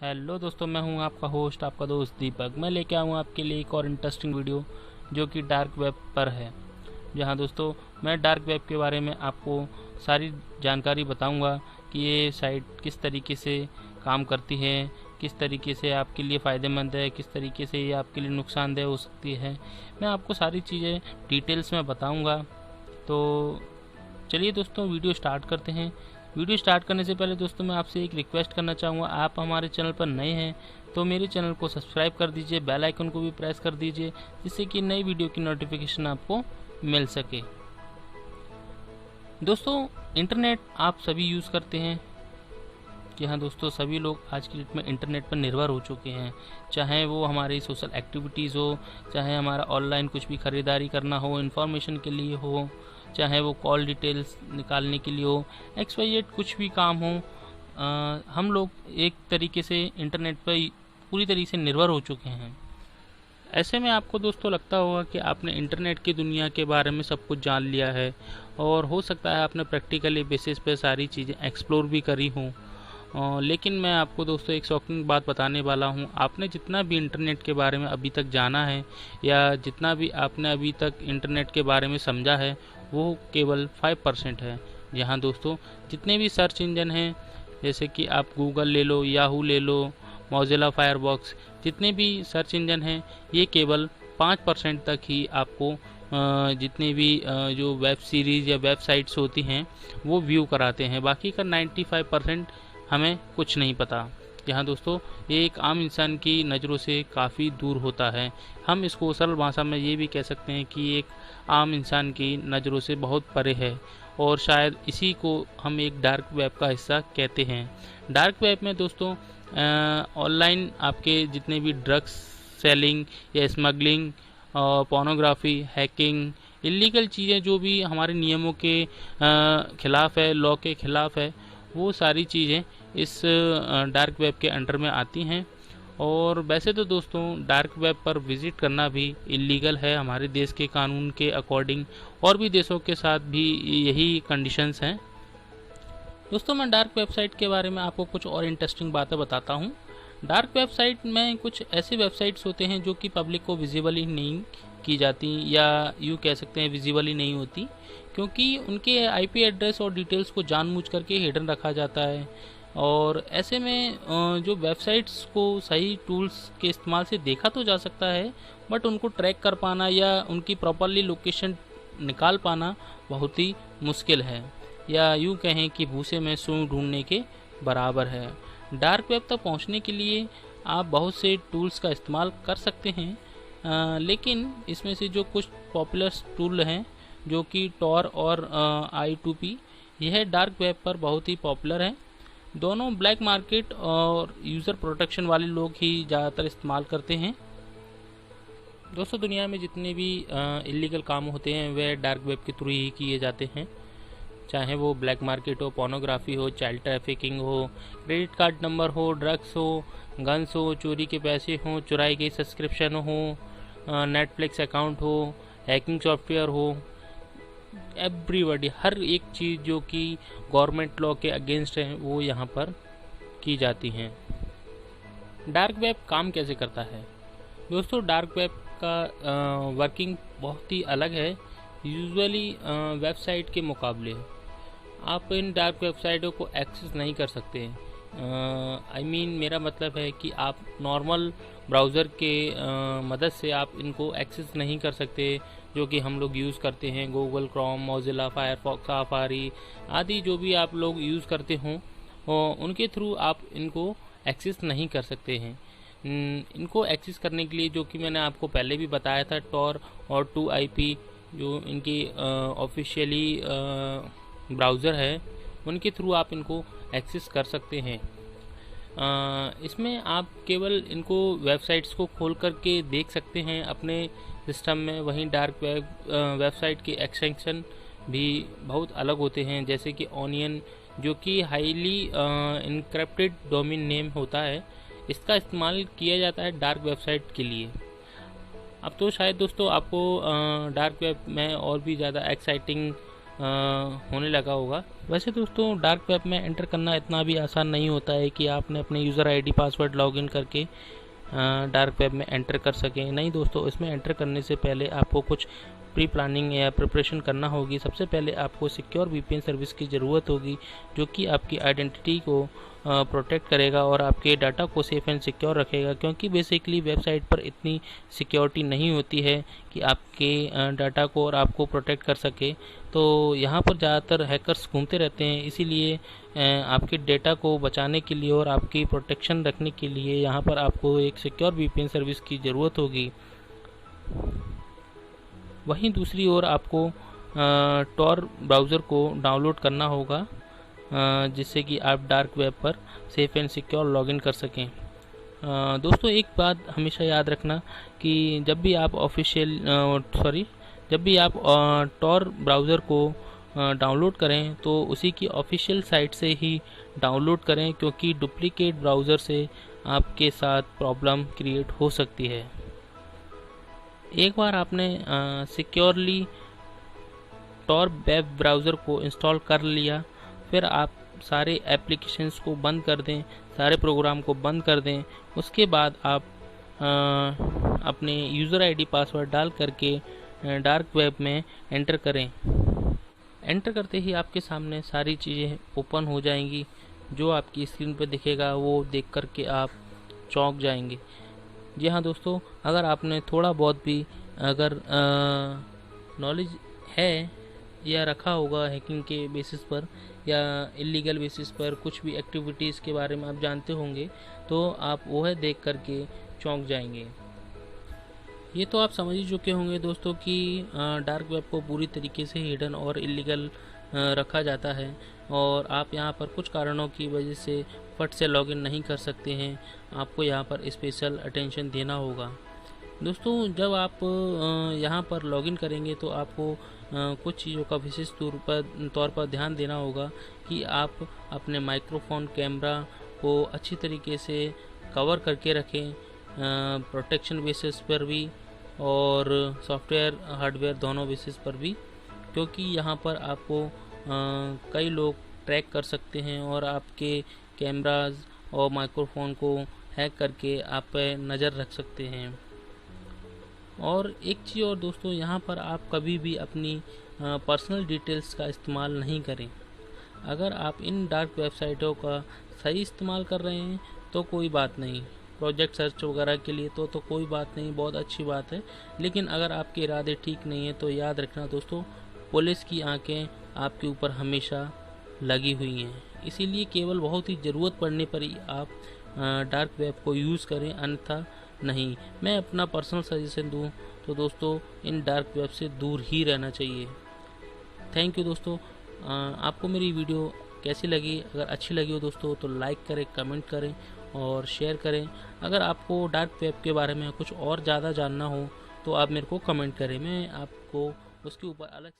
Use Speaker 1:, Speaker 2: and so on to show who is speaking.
Speaker 1: Hello दोस्तों, मैं हूं आपका होस्ट, आपका दोस्त दीपक। मैं लेके आऊँ आपके लिए एक और इंटरेस्टिंग वीडियो जो कि डार्क वेब पर है। जहां दोस्तों मैं डार्क वेब के बारे में आपको सारी जानकारी बताऊंगा कि ये साइट किस तरीके से काम करती है, किस तरीके से आपके लिए फ़ायदेमंद है, किस तरीके से ये आपके लिए नुकसानदेह हो सकती है। मैं आपको सारी चीज़ें डिटेल्स में बताऊँगा। तो चलिए दोस्तों, वीडियो स्टार्ट करते हैं। वीडियो स्टार्ट करने से पहले दोस्तों मैं आपसे एक रिक्वेस्ट करना चाहूँगा। आप हमारे चैनल पर नए हैं तो मेरे चैनल को सब्सक्राइब कर दीजिए, बेल आइकन को भी प्रेस कर दीजिए, जिससे कि नई वीडियो की नोटिफिकेशन आपको मिल सके। दोस्तों, इंटरनेट आप सभी यूज़ करते हैं। जी हाँ दोस्तों, सभी लोग आज की डेट में इंटरनेट पर निर्भर हो चुके हैं। चाहे वो हमारी सोशल एक्टिविटीज़ हो, चाहे हमारा ऑनलाइन कुछ भी ख़रीदारी करना हो, इन्फॉर्मेशन के लिए हो, चाहे वो कॉल डिटेल्स निकालने के लिए हो, XYZ कुछ भी काम हो, हम लोग एक तरीके से इंटरनेट पर पूरी तरीके से निर्भर हो चुके हैं। ऐसे में आपको दोस्तों लगता होगा कि आपने इंटरनेट की दुनिया के बारे में सब कुछ जान लिया है, और हो सकता है आपने प्रैक्टिकली बेसिस पे सारी चीज़ें एक्सप्लोर भी करी हों। लेकिन मैं आपको दोस्तों एक शॉकिंग बात बताने वाला हूँ। आपने जितना भी इंटरनेट के बारे में अभी तक जाना है, या जितना भी आपने अभी तक इंटरनेट के बारे में समझा है, वो केवल 5% है। जी हाँ दोस्तों, जितने भी सर्च इंजन हैं, जैसे कि आप गूगल ले लो, याहू ले लो, मोज़िला फायरफॉक्स, जितने भी सर्च इंजन हैं, ये केवल 5% तक ही आपको जितने भी जो वेब सीरीज़ या वेबसाइट्स होती हैं वो व्यू कराते हैं। बाकी का 95% हमें कुछ नहीं पता। यहाँ दोस्तों, ये एक आम इंसान की नज़रों से काफ़ी दूर होता है। हम इसको सरल भाषा में ये भी कह सकते हैं कि एक आम इंसान की नज़रों से बहुत परे है, और शायद इसी को हम एक डार्क वेब का हिस्सा कहते हैं। डार्क वेब में दोस्तों ऑनलाइन आपके जितने भी ड्रग्स सेलिंग या स्मगलिंग, पोर्नोग्राफी, हैकिंग, इलीगल चीज़ें जो भी हमारे नियमों के खिलाफ़ है, लॉ के खिलाफ़ है, वो सारी चीज़ें इस डार्क वेब के अंडर में आती हैं। और वैसे तो दोस्तों डार्क वेब पर विज़िट करना भी इलीगल है हमारे देश के कानून के अकॉर्डिंग, और भी देशों के साथ भी यही कंडीशंस हैं। दोस्तों, मैं डार्क वेबसाइट के बारे में आपको कुछ और इंटरेस्टिंग बातें बताता हूँ। डार्क वेबसाइट में कुछ ऐसे वेबसाइट्स होते हैं जो कि पब्लिक को विजिबल ही नहीं की जाती, या यूँ कह सकते हैं विजिबल ही नहीं होती, क्योंकि उनके IP एड्रेस और डिटेल्स को जानबूझ करके हिडन रखा जाता है। और ऐसे में जो वेबसाइट्स को सही टूल्स के इस्तेमाल से देखा तो जा सकता है, बट उनको ट्रैक कर पाना या उनकी प्रॉपरली लोकेशन निकाल पाना बहुत ही मुश्किल है, या यूँ कहें कि भूसे में सूंड ढूंढने के बराबर है। डार्क वेब तक पहुंचने के लिए आप बहुत से टूल्स का इस्तेमाल कर सकते हैं, लेकिन इसमें से जो कुछ पॉपुलर टूल हैं, जो कि टॉर और I2P, यह डार्क वेब पर बहुत ही पॉपुलर है। दोनों ब्लैक मार्केट और यूज़र प्रोटेक्शन वाले लोग ही ज़्यादातर इस्तेमाल करते हैं। दोस्तों, दुनिया में जितने भी इलीगल काम होते हैं वे डार्क वेब के थ्रू ही किए जाते हैं, चाहे वो ब्लैक मार्केट हो, पोर्नोग्राफी हो, चाइल्ड ट्रैफिकिंग हो, क्रेडिट कार्ड नंबर हो, ड्रग्स हो, गन्स हो, चोरी के पैसे हो, चुराई गई सब्सक्रिप्शन हो, नेटफ्लिक्स अकाउंट हो, हैकिंग सॉफ्टवेयर हो, एवरीबॉडी, हर एक चीज़ जो कि गवर्नमेंट लॉ के अगेंस्ट है वो यहाँ पर की जाती हैं। डार्क वेब काम कैसे करता है? दोस्तों, डार्क वेब का वर्किंग बहुत ही अलग है यूजुअली वेबसाइट के मुकाबले। आप इन डार्क वेबसाइटों को एक्सेस नहीं कर सकते। मेरा मतलब है कि आप नॉर्मल ब्राउज़र के मदद से आप इनको एक्सेस नहीं कर सकते, जो कि हम लोग यूज़ करते हैं। Google Chrome, Mozilla Firefox, safari आदि जो भी आप लोग यूज़ करते हों, उनके थ्रू आप इनको एक्सेस नहीं कर सकते हैं। इनको एक्सेस करने के लिए, जो कि मैंने आपको पहले भी बताया था, टॉर और 2IP जो इनकी ऑफिशियली ब्राउज़र है, उनके थ्रू आप इनको एक्सेस कर सकते हैं। इसमें आप केवल इनको वेबसाइट्स को खोल करके देख सकते हैं अपने सिस्टम में। वहीं डार्क वेब वेबसाइट के एक्सटेंशन भी बहुत अलग होते हैं, जैसे कि ऑनियन, जो कि हाईली इनक्रिप्टेड डोमेन नेम होता है। इसका इस्तेमाल किया जाता है डार्क वेबसाइट के लिए। अब तो शायद दोस्तों आपको डार्क वेब में और भी ज़्यादा एक्साइटिंग होने लगा होगा। वैसे दोस्तों डार्क वेब में एंटर करना इतना भी आसान नहीं होता है कि आपने अपने यूज़र आईडी पासवर्ड लॉगिन करके डार्क वेब में एंटर कर सकें। नहीं दोस्तों, इसमें एंटर करने से पहले आपको कुछ प्री प्लानिंग या प्रिपरेशन करना होगी। सबसे पहले आपको सिक्योर वीपीएन सर्विस की ज़रूरत होगी, जो कि आपकी आइडेंटिटी को प्रोटेक्ट करेगा और आपके डाटा को सेफ एंड सिक्योर रखेगा, क्योंकि बेसिकली वेबसाइट पर इतनी सिक्योरिटी नहीं होती है कि आपके डाटा को और आपको प्रोटेक्ट कर सके। तो यहाँ पर ज़्यादातर हैकर्स घूमते रहते हैं, इसीलिए आपके डेटा को बचाने के लिए और आपकी प्रोटेक्शन रखने के लिए यहाँ पर आपको एक सिक्योर वीपीएन सर्विस की ज़रूरत होगी। वहीं दूसरी ओर आपको टॉर ब्राउज़र को डाउनलोड करना होगा, जिससे कि आप डार्क वेब पर सेफ एंड सिक्योर लॉगिन कर सकें। दोस्तों एक बात हमेशा याद रखना कि जब भी आप टॉर ब्राउज़र को डाउनलोड करें तो उसी की ऑफिशियल साइट से ही डाउनलोड करें, क्योंकि डुप्लीकेट ब्राउज़र से आपके साथ प्रॉब्लम क्रिएट हो सकती है। एक बार आपने सिक्योरली टॉर वेब ब्राउज़र को इंस्टॉल कर लिया, फिर आप सारे एप्लीकेशंस को बंद कर दें, सारे प्रोग्राम को बंद कर दें। उसके बाद आप अपने यूज़र आईडी पासवर्ड डाल करके डार्क वेब में एंटर करें। एंटर करते ही आपके सामने सारी चीज़ें ओपन हो जाएंगी। जो आपकी स्क्रीन पर दिखेगा वो देख करके आप चौंक जाएंगे। जी हाँ दोस्तों, अगर आपने थोड़ा बहुत भी अगर नॉलेज है या रखा होगा हैकिंग के बेसिस पर या इलीगल बेसिस पर कुछ भी एक्टिविटीज़ के बारे में आप जानते होंगे, तो आप वह देख करके चौंक जाएंगे। ये तो आप समझ ही चुके होंगे दोस्तों कि डार्क वेब को पूरी तरीके से हिडन और इलीगल रखा जाता है और आप यहाँ पर कुछ कारणों की वजह से फट से लॉगिन नहीं कर सकते हैं। आपको यहाँ पर स्पेशल अटेंशन देना होगा। दोस्तों जब आप यहाँ पर लॉगिन करेंगे तो आपको कुछ चीज़ों का विशेष तौर पर ध्यान देना होगा कि आप अपने माइक्रोफोन कैमरा को अच्छी तरीके से कवर करके रखें, प्रोटेक्शन बेसिस पर भी और सॉफ्टवेयर हार्डवेयर दोनों बेसिस पर भी, क्योंकि यहाँ पर आपको कई लोग ट्रैक कर सकते हैं और आपके कैमराज और माइक्रोफोन को हैक करके आप पे नज़र रख सकते हैं। और एक चीज़ और दोस्तों, यहाँ पर आप कभी भी अपनी पर्सनल डिटेल्स का इस्तेमाल नहीं करें। अगर आप इन डार्क वेबसाइटों का सही इस्तेमाल कर रहे हैं तो कोई बात नहीं, प्रोजेक्ट सर्च वगैरह के लिए तो कोई बात नहीं, बहुत अच्छी बात है। लेकिन अगर आपके इरादे ठीक नहीं है तो याद रखना दोस्तों, पुलिस की आंखें आपके ऊपर हमेशा लगी हुई हैं। इसीलिए केवल बहुत ही ज़रूरत पड़ने पर ही आप डार्क वेब को यूज़ करें, अन्यथा नहीं। मैं अपना पर्सनल सजेशन दूं तो दोस्तों इन डार्क वेब से दूर ही रहना चाहिए। थैंक यू दोस्तों। आपको मेरी वीडियो कैसी लगी? अगर अच्छी लगी हो दोस्तों तो लाइक करें, कमेंट करें और शेयर करें। अगर आपको डार्क वेब के बारे में कुछ और ज़्यादा जानना हो तो आप मेरे को कमेंट करें, मैं आपको उसके ऊपर अलग